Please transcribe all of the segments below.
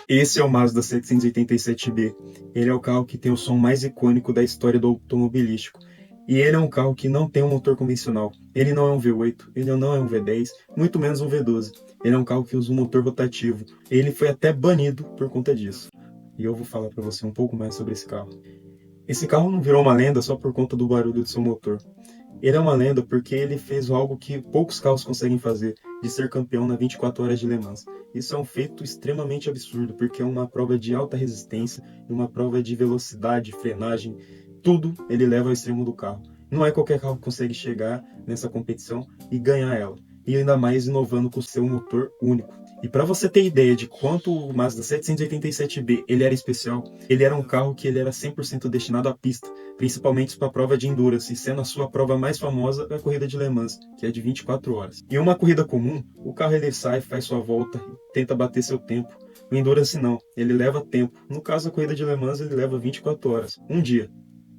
Esse é o Mazda 787B. Ele é o carro que tem o som mais icônico da história do automobilístico. E ele é um carro que não tem um motor convencional. Ele não é um V8, ele não é um V10, muito menos um V12. Ele é um carro que usa um motor rotativo. Ele foi até banido por conta disso. E eu vou falar para você um pouco mais sobre esse carro. Esse carro não virou uma lenda só por conta do barulho do seu motor. Ele é uma lenda porque ele fez algo que poucos carros conseguem fazer, de ser campeão na 24 horas de Le Mans. Isso é um feito extremamente absurdo, porque é uma prova de alta resistência, uma prova de velocidade, frenagem, tudo ele leva ao extremo do carro. Não é qualquer carro que consegue chegar nessa competição e ganhar ela. E ainda mais inovando com o seu motor único. E para você ter ideia de quanto o Mazda 787B ele era especial, ele era um carro que ele era 100% destinado à pista, principalmente para a prova de Endurance, sendo a sua prova mais famosa a corrida de Le Mans, que é de 24 horas. Em uma corrida comum, o carro ele sai, faz sua volta, tenta bater seu tempo. O Endurance não, ele leva tempo. No caso, a corrida de Le Mans ele leva 24 horas, um dia.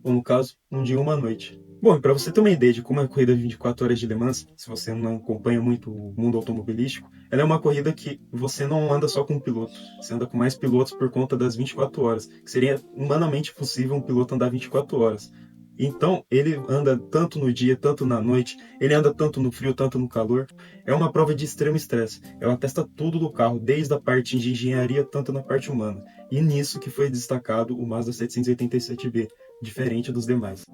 Ou no caso, um dia e uma noite. Bom, e para você ter uma ideia de como é a corrida de 24 horas de Le Mans, se você não acompanha muito o mundo automobilístico, ela é uma corrida que você não anda só com um piloto, você anda com mais pilotos por conta das 24 horas, que seria humanamente possível um piloto andar 24 horas. Então, ele anda tanto no dia, tanto na noite, ele anda tanto no frio, tanto no calor. É uma prova de extremo estresse. Ela testa tudo do carro, desde a parte de engenharia, tanto na parte humana. E nisso que foi destacado o Mazda 787B, diferente dos demais.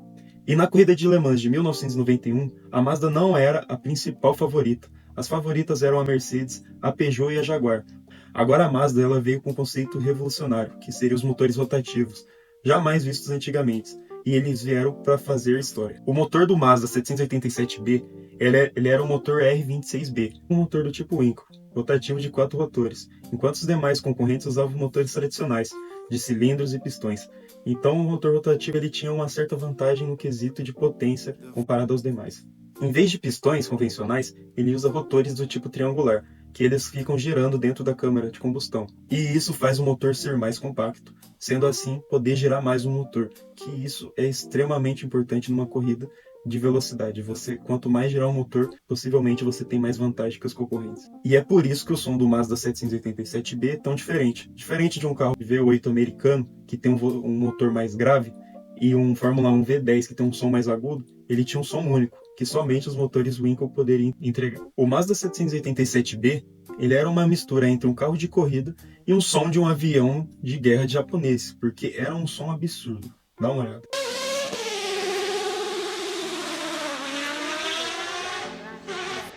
E na corrida de Le Mans de 1991, a Mazda não era a principal favorita. As favoritas eram a Mercedes, a Peugeot e a Jaguar. Agora a Mazda ela veio com um conceito revolucionário, que seria os motores rotativos, jamais vistos antigamente. E eles vieram para fazer história. O motor do Mazda 787B ele era o motor R26B, um motor do tipo Winkle, rotativo de 4 rotores, enquanto os demais concorrentes usavam motores tradicionais, de cilindros e pistões. Então o motor rotativo ele tinha uma certa vantagem no quesito de potência comparado aos demais. Em vez de pistões convencionais, ele usa rotores do tipo triangular, que eles ficam girando dentro da câmara de combustão. E isso faz o motor ser mais compacto, sendo assim poder girar mais um motor, que isso é extremamente importante numa corrida de velocidade. Você, quanto mais girar o motor, possivelmente você tem mais vantagem que os concorrentes. E é por isso que o som do Mazda 787B é tão diferente. Diferente de um carro V8 americano, que tem um motor mais grave, e um Fórmula 1 V10 que tem um som mais agudo, ele tinha um som único, que somente os motores Winkle poderiam entregar. O Mazda 787B, ele era uma mistura entre um carro de corrida e um som de um avião de guerra de japonês, porque era um som absurdo. Dá uma olhada.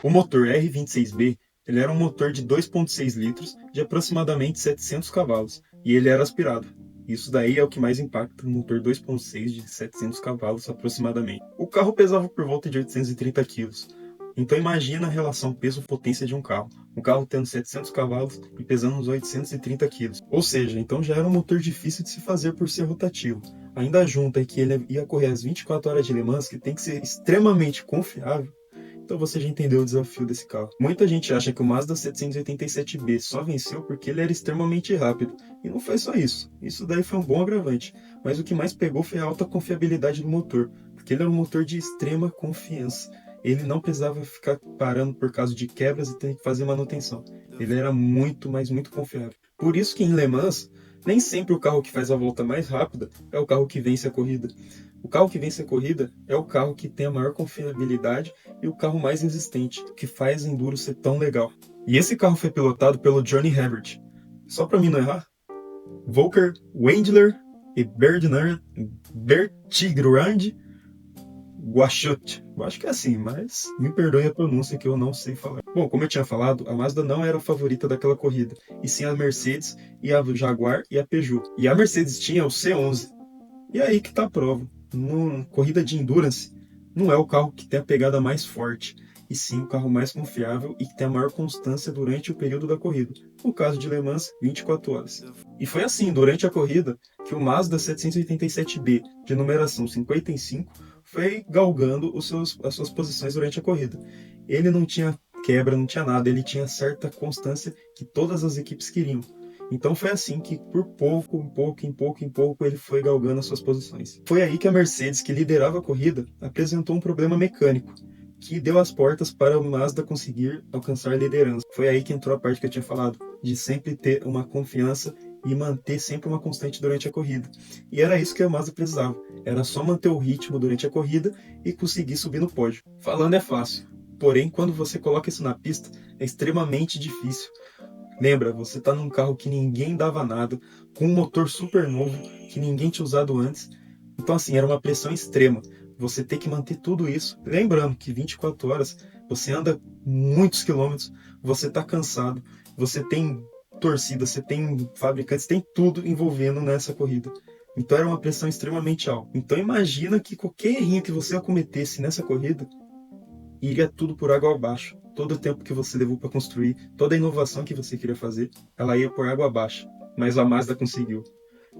O motor R26B ele era um motor de 2,6 litros de aproximadamente 700 cavalos e ele era aspirado. Isso daí é o que mais impacta no motor 2,6 de 700 cavalos aproximadamente. O carro pesava por volta de 830 quilos. Então imagina a relação peso-potência de um carro. Um carro tendo 700 cavalos e pesando uns 830 quilos. Ou seja, então já era um motor difícil de se fazer por ser rotativo. Ainda junta que ele ia correr as 24 horas de Le Mans, que tem que ser extremamente confiável. Então você já entendeu o desafio desse carro. Muita gente acha que o Mazda 787B só venceu porque ele era extremamente rápido. E não foi só isso. Isso daí foi um bom agravante. Mas o que mais pegou foi a alta confiabilidade do motor. Porque ele era um motor de extrema confiança. Ele não precisava ficar parando por causa de quebras e ter que fazer manutenção. Ele era muito, mas muito confiável. Por isso que em Le Mans, nem sempre o carro que faz a volta mais rápida é o carro que vence a corrida. O carro que vence a corrida é o carro que tem a maior confiabilidade e o carro mais resistente, que faz o Enduro ser tão legal. E esse carro foi pilotado pelo Johnny Herbert. Só para mim não errar, Volker Wendler e Bernard Bertigrand Guachot. Eu acho que é assim, mas me perdoe a pronúncia que eu não sei falar. Bom, como eu tinha falado, a Mazda não era a favorita daquela corrida, e sim a Mercedes e a Jaguar e a Peugeot. E a Mercedes tinha o C11. E aí que tá a prova. Numa corrida de Endurance, não é o carro que tem a pegada mais forte, e sim o carro mais confiável e que tem a maior constância durante o período da corrida. No caso de Le Mans, 24 horas. E foi assim, durante a corrida, que o Mazda 787B, de numeração 55, foi galgando as suas posições durante a corrida. Ele não tinha quebra, não tinha nada, ele tinha certa constância que todas as equipes queriam. Então foi assim que, por pouco, em pouco, ele foi galgando as suas posições. Foi aí que a Mercedes, que liderava a corrida, apresentou um problema mecânico, que deu as portas para o Mazda conseguir alcançar a liderança. Foi aí que entrou a parte que eu tinha falado, de sempre ter uma confiança e manter sempre uma constante durante a corrida. E era isso que a Mazda precisava. Era só manter o ritmo durante a corrida e conseguir subir no pódio. Falando é fácil, porém quando você coloca isso na pista é extremamente difícil. Lembra, você está num carro que ninguém dava nada, com um motor super novo que ninguém tinha usado antes. Então assim, era uma pressão extrema. Você tem que manter tudo isso. Lembrando que 24 horas você anda muitos quilômetros, você está cansado, você tem torcida, você tem fabricantes, tem tudo envolvendo nessa corrida. Então era uma pressão extremamente alta. Então imagina que qualquer errinho que você cometesse nessa corrida, iria tudo por água abaixo. Todo o tempo que você levou para construir, toda a inovação que você queria fazer, ela ia por água abaixo. Mas a Mazda conseguiu.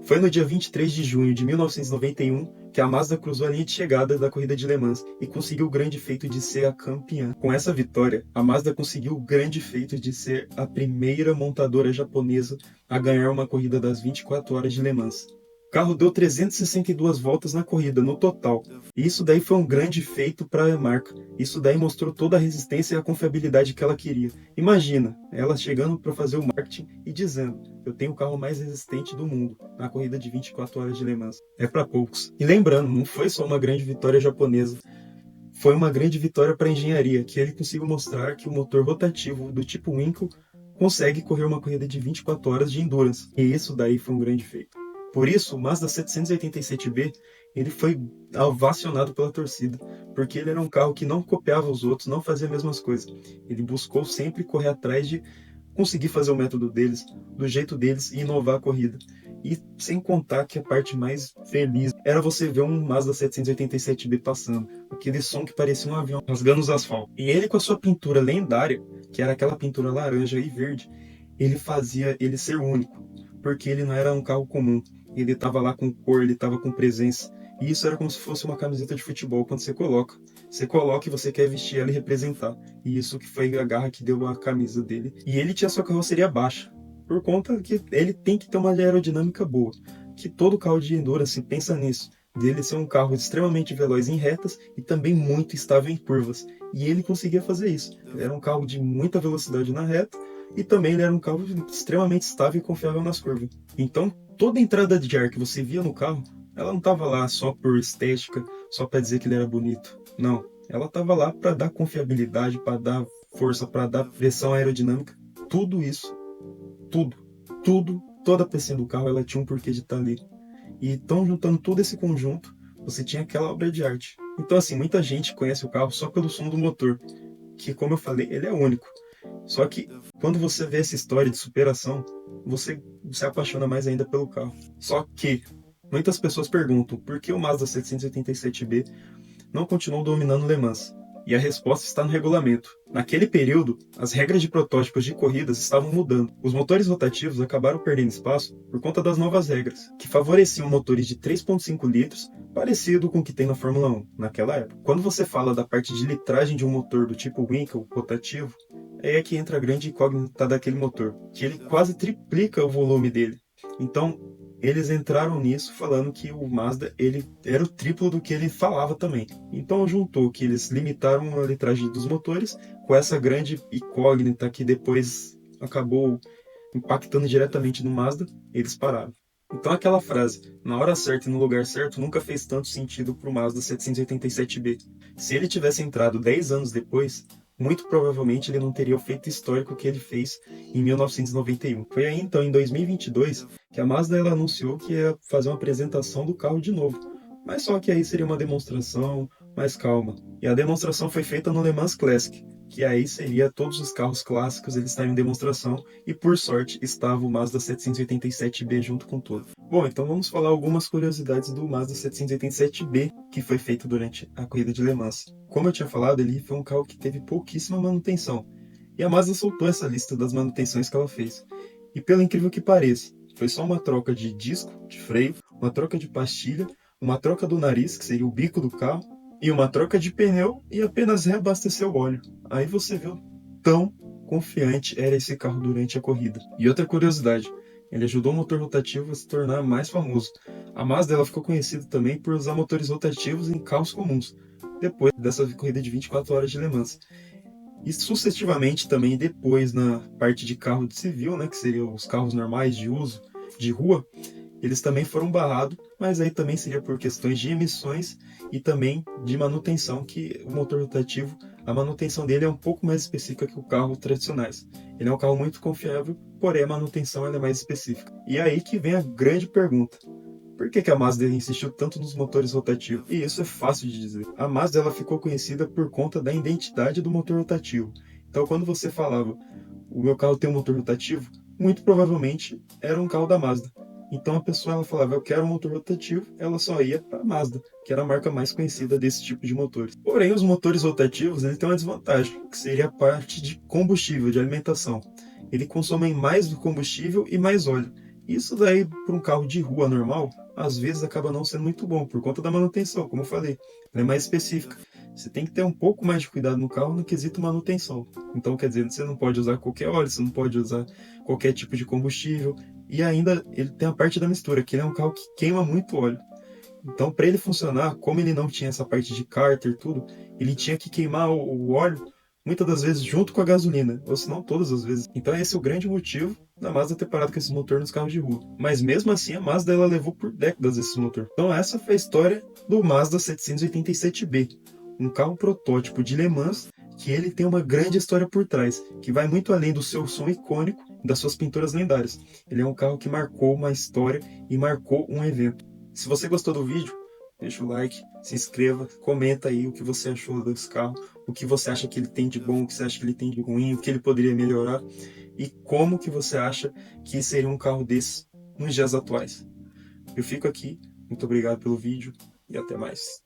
Foi no dia 23 de junho de 1991 que a Mazda cruzou a linha de chegada da corrida de Le Mans e conseguiu o grande feito de ser a campeã. Com essa vitória, a Mazda conseguiu o grande feito de ser a primeira montadora japonesa a ganhar uma corrida das 24 horas de Le Mans. O carro deu 362 voltas na corrida, no total. E isso daí foi um grande feito para a marca. Isso daí mostrou toda a resistência e a confiabilidade que ela queria. Imagina, ela chegando para fazer o marketing e dizendo: eu tenho o carro mais resistente do mundo na corrida de 24 horas de Le Mans. É para poucos. E lembrando, não foi só uma grande vitória japonesa. Foi uma grande vitória para a engenharia, que ele conseguiu mostrar que o motor rotativo do tipo Winkle consegue correr uma corrida de 24 horas de endurance. E isso daí foi um grande feito. Por isso, o Mazda 787B ele foi ovacionado pela torcida, porque ele era um carro que não copiava os outros, não fazia as mesmas coisas. Ele buscou sempre correr atrás de conseguir fazer o método deles, do jeito deles e inovar a corrida. E sem contar que a parte mais feliz era você ver um Mazda 787B passando, aquele som que parecia um avião rasgando os asfaltos. E ele com a sua pintura lendária, que era aquela pintura laranja e verde, ele fazia ele ser único, porque ele não era um carro comum. Ele estava lá com cor, ele estava com presença. E isso era como se fosse uma camiseta de futebol quando você coloca. Você coloca e você quer vestir ela e representar. E isso que foi a garra que deu a camisa dele. E ele tinha sua carroceria baixa, por conta que ele tem que ter uma aerodinâmica boa. Que todo carro de endurance pensa nisso. Dele ser um carro extremamente veloz em retas e também muito estável em curvas. E ele conseguia fazer isso. Ele era um carro de muita velocidade na reta e também ele era um carro extremamente estável e confiável nas curvas. Então, toda entrada de ar que você via no carro, ela não estava lá só por estética, só para dizer que ele era bonito. Não, ela estava lá para dar confiabilidade, para dar força, para dar pressão aerodinâmica. Tudo isso, toda a peça do carro, ela tinha um porquê de estar ali. E então, juntando todo esse conjunto, você tinha aquela obra de arte. Então, assim, muita gente conhece o carro só pelo som do motor, que, como eu falei, ele é único. Só que quando você vê essa história de superação, você se apaixona mais ainda pelo carro. Só que muitas pessoas perguntam por que o Mazda 787B não continuou dominando Le Mans. E a resposta está no regulamento. Naquele período, as regras de protótipos de corridas estavam mudando. Os motores rotativos acabaram perdendo espaço por conta das novas regras, que favoreciam motores de 3,5 litros, parecido com o que tem na Fórmula 1 naquela época. Quando você fala da parte de litragem de um motor do tipo Winkle rotativo, é que entra a grande incógnita daquele motor, que ele quase triplica o volume dele. Então, eles entraram nisso falando que o Mazda ele era o triplo do que ele falava também. Então juntou que eles limitaram a litragem dos motores com essa grande incógnita que depois acabou impactando diretamente no Mazda, eles pararam. Então aquela frase, na hora certa e no lugar certo, nunca fez tanto sentido para o Mazda 787B. Se ele tivesse entrado 10 anos depois, muito provavelmente ele não teria o feito histórico que ele fez em 1991. Foi aí então, em 2022, que a Mazda ela anunciou que ia fazer uma apresentação do carro de novo. Mas só que aí seria uma demonstração mais calma. E a demonstração foi feita no Le Mans Classic, que aí seria todos os carros clássicos, eles estariam em demonstração, e por sorte estava o Mazda 787B junto com todo. Bom, então vamos falar algumas curiosidades do Mazda 787B, que foi feito durante a corrida de Le Mans. Como eu tinha falado, ele foi um carro que teve pouquíssima manutenção, e a Mazda soltou essa lista das manutenções que ela fez. E pelo incrível que pareça, foi só uma troca de disco, de freio, uma troca de pastilha, uma troca do nariz, que seria o bico do carro, e uma troca de pneu e apenas reabastecer o óleo. Aí você viu tão confiante era esse carro durante a corrida. E outra curiosidade, ele ajudou o motor rotativo a se tornar mais famoso. A Mazda ela ficou conhecida também por usar motores rotativos em carros comuns, depois dessa corrida de 24 horas de Le Mans. E sucessivamente também depois na parte de carro de civil, né, que seriam os carros normais de uso, de rua, eles também foram barrados, mas aí também seria por questões de emissões e também de manutenção, que o motor rotativo, a manutenção dele é um pouco mais específica que o carro tradicionais. Ele é um carro muito confiável, porém a manutenção ela é mais específica. E é aí que vem a grande pergunta. Por que a Mazda insistiu tanto nos motores rotativos? E isso é fácil de dizer. A Mazda ela ficou conhecida por conta da identidade do motor rotativo. Então, quando você falava, o meu carro tem um motor rotativo, muito provavelmente era um carro da Mazda. Então a pessoa ela falava, eu quero um motor rotativo, ela só ia para a Mazda, que era a marca mais conhecida desse tipo de motores. Porém, os motores rotativos ele tem uma desvantagem, que seria a parte de combustível, de alimentação. Ele consome mais do combustível e mais óleo. Isso daí, para um carro de rua normal, às vezes acaba não sendo muito bom, por conta da manutenção, como eu falei. Ela é mais específica. Você tem que ter um pouco mais de cuidado no carro no quesito manutenção. Então, quer dizer, você não pode usar qualquer óleo, você não pode usar qualquer tipo de combustível. E ainda, ele tem a parte da mistura, que ele é um carro que queima muito óleo. Então, para ele funcionar, como ele não tinha essa parte de cárter e tudo, ele tinha que queimar o óleo muitas das vezes junto com a gasolina, ou se não todas as vezes. Então esse é o grande motivo da Mazda ter parado com esse motor nos carros de rua. Mas mesmo assim a Mazda ela levou por décadas esse motor. Então essa foi a história do Mazda 787B, um carro protótipo de Le Mans que ele tem uma grande história por trás, que vai muito além do seu som icônico e das suas pinturas lendárias. Ele é um carro que marcou uma história e marcou um evento. Se você gostou do vídeo, deixa o like, se inscreva, comenta aí o que você achou desse carro, o que você acha que ele tem de bom, o que você acha que ele tem de ruim, o que ele poderia melhorar e como que você acha que seria um carro desse nos dias atuais. Eu fico aqui, muito obrigado pelo vídeo e até mais.